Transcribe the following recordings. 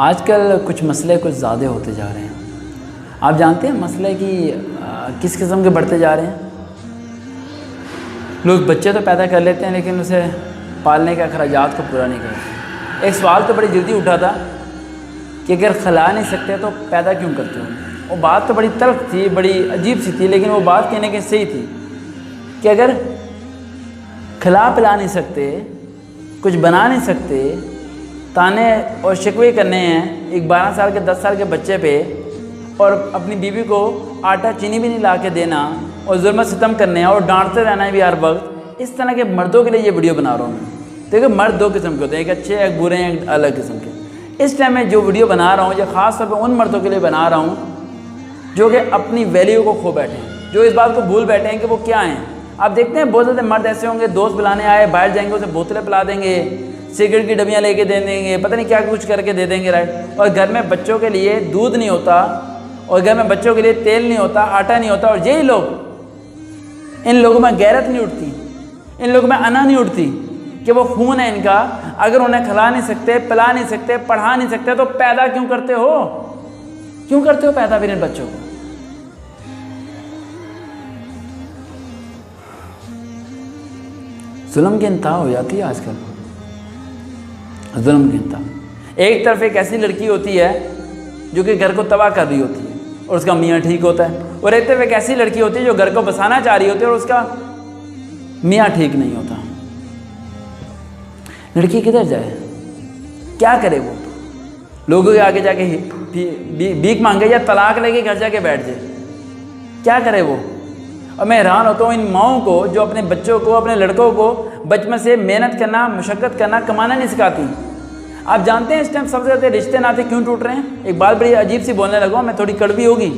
आजकल कुछ मसले कुछ ज़्यादा होते जा रहे हैं। आप जानते हैं मसले कि किस किस्म के बढ़ते जा रहे हैं। लोग बच्चे तो पैदा कर लेते हैं लेकिन उसे पालने के अखराजात को पूरा नहीं करते। एक सवाल तो बड़ी जल्दी उठा था कि अगर खिला नहीं सकते तो पैदा क्यों करते हो। वो बात तो बड़ी तल्ख थी, बड़ी अजीब सी थी, लेकिन वो बात कहने की सही थी कि अगर खिला पिला नहीं सकते, कुछ बना नहीं सकते, ताने और शिकवे करने हैं एक 12 साल के 10 साल के बच्चे पे, और अपनी बीवी को आटा चीनी भी नहीं ला के देना और जुल्म सितम करने हैं और डांटते रहना है भी हर वक्त। इस तरह के मर्दों के लिए ये वीडियो बना रहा हूँ मैं। देखो मर्द दो किस्म के होते हैं, एक अच्छे एक बुरे हैं, एक अलग किस्म के। इस टाइम में जो वीडियो बना रहा हूँ ये ख़ास तौर पर उन मर्दों के लिए बना रहा हूँ जो कि अपनी वैल्यू को खो बैठे हैं, जो इस बात को भूल बैठे हैं कि वो क्या हैं। आप देखते हैं बहुत ज़्यादा मर्द ऐसे होंगे, दोस्त बुलाने आए, बाहर जाएंगे, उसे बोतलें पिला देंगे, सिगरेट की डबियाँ लेके दे देंगे, पता नहीं क्या कुछ करके दे देंगे, राइट। और घर में बच्चों के लिए दूध नहीं होता, और घर में बच्चों के लिए तेल नहीं होता, आटा नहीं होता। और यही लोग, इन लोगों में गैरत नहीं उठती, इन लोगों में अना नहीं उठती कि वो खून है इनका। अगर उन्हें खिला नहीं सकते, पिला नहीं सकते, पढ़ा नहीं सकते तो पैदा क्यों करते हो? क्यों करते हो पैदा फिर इन बच्चों को? जुल्म की इंतहा हो जाती है आजकल, जुल्म की इंतहा। एक तरफ एक ऐसी लड़की होती है जो कि घर को तबाह कर रही होती है और उसका मियाँ ठीक होता है, और एक तरफ एक ऐसी लड़की होती है जो घर को बसाना चाह रही होती है और उसका मियाँ ठीक नहीं होता। लड़की किधर जाए, क्या करे वो? लोगों के आगे जाके भीख मांगे या तलाक लेके घर जाके बैठ जाए, क्या करे वो? और मैं हैरान होता हूँ इन माओं को जो अपने बच्चों को, अपने लड़कों को बचपन से मेहनत करना, मुशक्क़त करना, कमाना नहीं सिखाती। आप जानते हैं इस टाइम सबसे ज़्यादा रिश्ते नाते क्यों टूट रहे हैं? एक बात बड़ी अजीब सी बोलने लगा, मैं थोड़ी कड़वी होगी।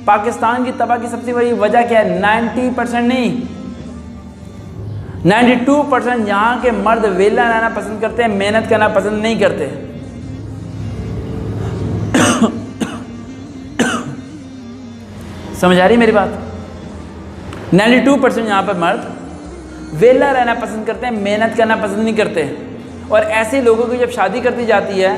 पाकिस्तान की तबाह की सबसे बड़ी वजह क्या है? 90% नहीं, 92% यहाँ के मर्द वेला रहना पसंद करते हैं, मेहनत करना पसंद नहीं करते। समझ आ रही मेरी बात? 92% यहाँ पर मर्द वेला रहना पसंद करते हैं, मेहनत करना पसंद नहीं करते। और ऐसे लोगों की जब शादी करती जाती है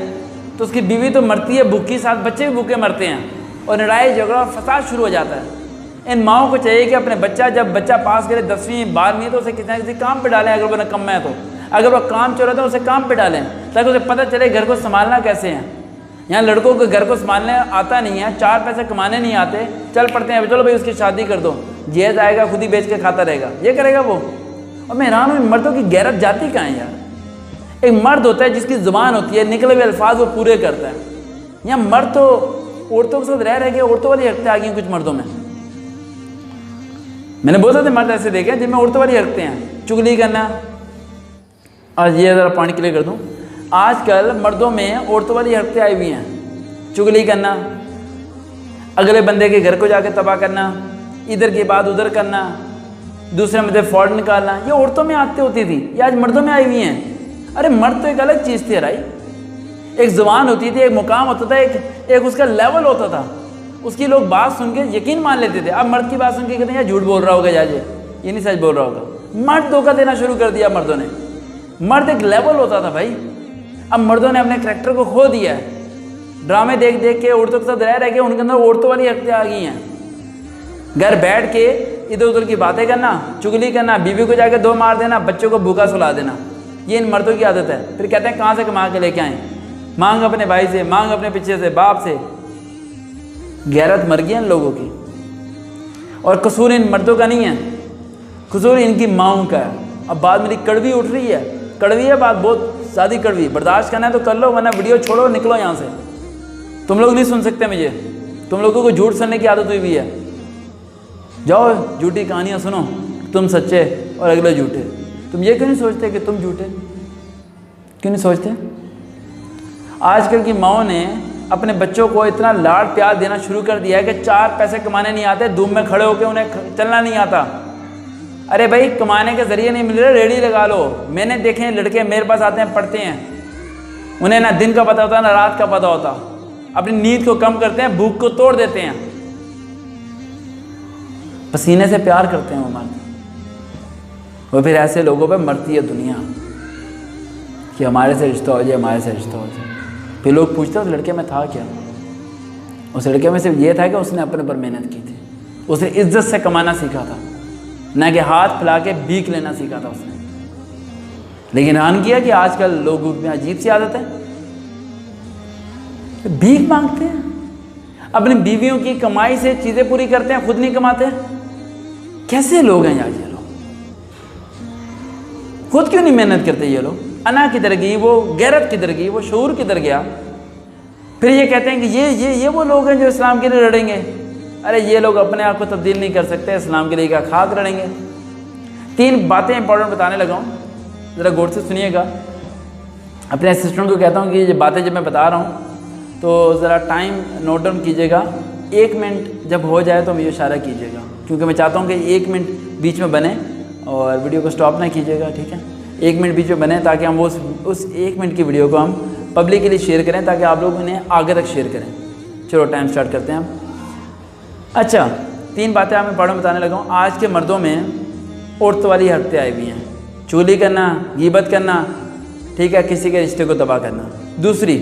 तो उसकी बीवी तो मरती है भूखी, साथ बच्चे भी भूखे मरते हैं, और लड़ाई झगड़ा और फसाद शुरू हो जाता है। इन माओं को चाहिए कि अपने जब बच्चा पास करे 10वीं 12वीं तो उसे किसी ना किसी काम पे डालें। अगर वो निकम्मा है तो, अगर वो काम चल रहा है तो उसे काम पे डालें ताकि उसे पता चले घर को संभालना कैसे है। यहाँ लड़कों को घर को संभालने आता नहीं है, 4 पैसे कमाने नहीं आते, चल पड़ते हैं चलो भाई उसकी शादी कर दो, जेज आएगा खुद ही बेच के खाता रहेगा, ये करेगा वो। और मैं हैरान हूँ मर्दों की गैरत जाती कहाँ है यार? एक मर्द होता है जिसकी ज़ुबान होती है, निकले हुए अल्फाज वो पूरे करता है। यहाँ मर्द तो औरतों के साथ रह के औरतों वाली हरकतें आ गई कुछ मर्दों में। मैंने बहुत सारे मर्द ऐसे देखे जिनमें औरतों वाली हरकतें हैं, चुगली करना। और ये ज़रा पानी क्लियर कर दूँ, आजकल मर्दों में औरतों वाली हरकतें आई हुई हैं। चुगली करना, अगले बंदे के घर को जाके तबाह करना, इधर की बात उधर करना, दूसरे मुद्दे फॉल्ट निकालना, ये औरतों में आती होती थी, ये आज मर्दों में आई हुई हैं। अरे मर्द तो एक अलग चीज़ थी राई, एक जुबान होती थी, एक मुकाम होता था, एक उसका लेवल होता था, उसकी लोग बात सुन के यकीन मान लेते थे। अब मर्द की बात सुन के कहते हैं यार झूठ बोल रहा होगा, जाजे ये नहीं सच बोल रहा होगा। मर्द धोखा देना शुरू कर दिया मर्दों ने। मर्द एक लेवल होता था भाई, अब मर्दों ने अपने करैक्टर को खो दिया है। ड्रामे देख देख के औरतों के साथ रह के उनके अंदर औरतों वाली हरकतें आ गई हैं। घर बैठ के इधर उधर की बातें करना, चुगली करना, बीवी को जाके 2 मार देना, बच्चों को भूखा सुला देना, ये इन मर्दों की आदत है। फिर कहते हैं कहाँ से कमा के लेके आए, मांग अपने भाई से, मांग अपने पीछे से, बाप से। गैरत मर गई इन लोगों की। और कसूर इन मर्दों का नहीं है, कसूर इनकी माओं का है। अब बात मेरी कड़वी उठ रही है, कड़वी है बात, बहुत ज़्यादा कड़वी। बर्दाश्त करना है तो कर लो, वरना वीडियो छोड़ो, निकलो यहाँ से। तुम लोग नहीं सुन सकते मुझे, तुम लोगों को झूठ सुनने की आदत हुई हुई है। जाओ झूठी कहानियाँ सुनो, तुम सच्चे और अगले झूठे। तुम ये क्यों नहीं सोचते कि तुम झूठे? क्यों नहीं सोचते? आजकल की माओं ने अपने बच्चों को इतना लाड प्यार देना शुरू कर दिया है कि 4 पैसे कमाने नहीं आते, धूप में खड़े होकर उन्हें चलना नहीं आता। अरे भाई कमाने के ज़रिए नहीं मिल रहे, रेडी लगा लो। मैंने देखे हैं लड़के मेरे पास आते हैं, पढ़ते हैं, उन्हें ना दिन का पता होता ना रात का पता होता, अपनी नींद को कम करते हैं, भूख को तोड़ देते हैं, पसीने से प्यार करते हैं वो मर्द। वो फिर ऐसे लोगों पे मरती है दुनिया कि हमारे से रिश्ता हो जाए, हमारे से रिश्ता हो जाए। फिर लोग पूछते उस लड़के में था क्या। उस लड़के में सिर्फ ये था कि उसने अपने पर मेहनत की थी, उसने इज्जत से कमाना सीखा था, ना कि हाथ फैला के भीख लेना सीखा था उसने। लेकिन हैरान किया कि आजकल लोगों में अजीब सी आदत है, भीख मांगते हैं, अपनी बीवियों की कमाई से चीज़ें पूरी करते हैं, खुद नहीं कमाते। कैसे लोग हैं यार ये लोग, खुद क्यों नहीं मेहनत करते ये लोग। अना किधर गई, वो गैरत किधर गई, वो शऊर किधर गया। फिर ये कहते हैं कि ये वो लोग हैं जो इस्लाम के लिए लड़ेंगे। अरे ये लोग अपने आप को तब्दील नहीं कर सकते, इस्लाम के लिए क्या खाक लड़ेंगे। 3 बातें इंपॉर्टेंट बताने लगा हूँ, ज़रा गौर से सुनिएगा। अपने असिस्टेंट को कहता हूँ कि ये बातें जब मैं बता रहा हूँ तो ज़रा टाइम नोट डाउन कीजिएगा। 1 मिनट जब हो जाए तो मुझे इशारा कीजिएगा, क्योंकि मैं चाहता हूँ कि 1 मिनट बीच में बने और वीडियो को स्टॉप ना कीजिएगा, ठीक है। 1 मिनट बीच में बने ताकि हम उस 1 मिनट की वीडियो को हम पब्लिक के लिए शेयर करें, ताकि आप लोग उन्हें आगे तक शेयर करें। चलो टाइम स्टार्ट करते हैं हम। अच्छा, 3 बातें आप इंपॉर्टेंट बताने लगा हूँ। आज के मर्दों में औरत वाली हरकतें आई हुई हैं, चुगली करना, गीबत करना, ठीक है, किसी के रिश्ते को तबाह करना। दूसरी,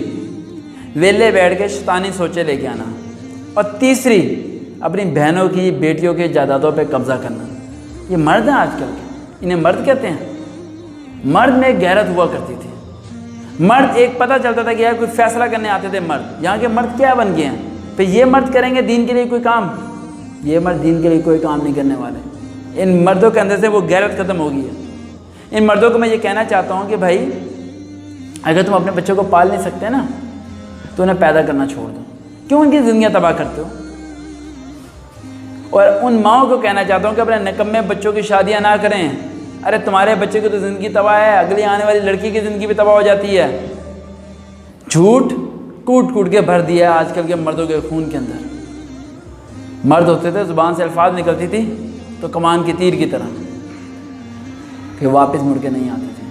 वेले बैठ के शैतानी सोचे लेके आना। और तीसरी, अपनी बहनों की, बेटियों के जायदादों पे कब्जा करना। ये मर्द हैं आजकल के, इन्हें मर्द कहते हैं। मर्द में एक गैरत हुआ करती थी, मर्द एक पता चलता था कि यार कोई फैसला करने आते थे मर्द। यहाँ के मर्द क्या बन गए हैं, फिर ये मर्द करेंगे दीन के लिए कोई काम, ये मर्द दीन के लिए कोई काम नहीं करने वाले। इन मर्दों के अंदर से वो गैरत ख़त्म हो गई है। इन मर्दों को मैं ये कहना चाहता हूँ कि भाई अगर तुम अपने बच्चों को पाल नहीं सकते ना तो उन्हें पैदा करना छोड़ दो। क्यों उनकी ज़िंदगियाँ तबाह करते हो। और उन माओं को कहना चाहता हूँ कि अपने निकम्मे बच्चों की शादियाँ ना करें। अरे तुम्हारे बच्चे की तो ज़िंदगी तबाह है, अगली आने वाली लड़की की ज़िंदगी भी तबाह हो जाती है। झूठ कूट कूट के भर दिया आजकल के मर्दों के खून के अंदर। मर्द होते थे, ज़ुबान से अल्फाज निकलती थी तो कमान की तीर की तरह, फिर वापस मुड़ के नहीं आते थे।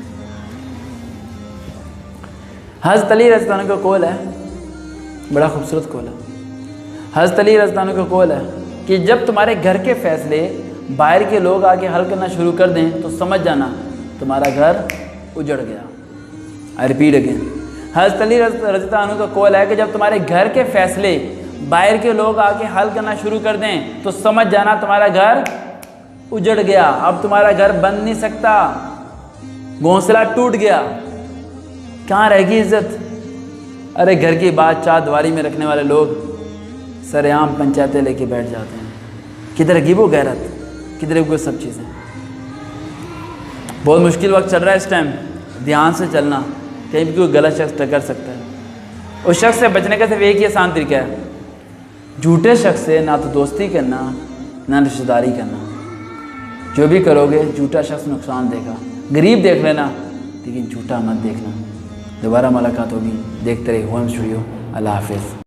हज़रत अली रज़ी अल्लाह अन्हु का कौल है, बड़ा खूबसूरत कौल है। हज़रत अली रज़ी अल्लाह अन्हु का कौल है कि जब तुम्हारे घर के फैसले बाहर के लोग आके हल करना शुरू कर दें तो समझ जाना तुम्हारा घर उजड़ गया। आई रिपीट अगेन, हज़रत अली रज़ी अल्लाह अन्हु का कौल है कि जब तुम्हारे घर के फैसले बाहर के लोग आके हल करना शुरू कर दें तो समझ जाना तुम्हारा घर उजड़ गया। अब तुम्हारा घर बन नहीं सकता, घोंसला टूट गया, कहाँ रहेगी इज्जत। अरे घर की बात चारदीवारी में रखने वाले लोग सरेआम पंचायतें लेके बैठ जाते हैं। किधर की वो गैरत, किधर वो सब चीज़ें। बहुत मुश्किल वक्त चल रहा है इस टाइम, ध्यान से चलना, कहीं भी कोई गलत शख्स टक्कर सकता है। उस शख्स से बचने का सिर्फ एक ही आसान तरीका है, झूठे शख्स से ना तो दोस्ती करना ना रिश्तेदारी करना। जो भी करोगे झूठा शख्स नुकसान देगा। गरीब देख लेना लेकिन झूठा मत देखना। दोबारा मुलाकात होगी, देखते रहिए होम स्टूडियो। अल्लाह हाफिज़।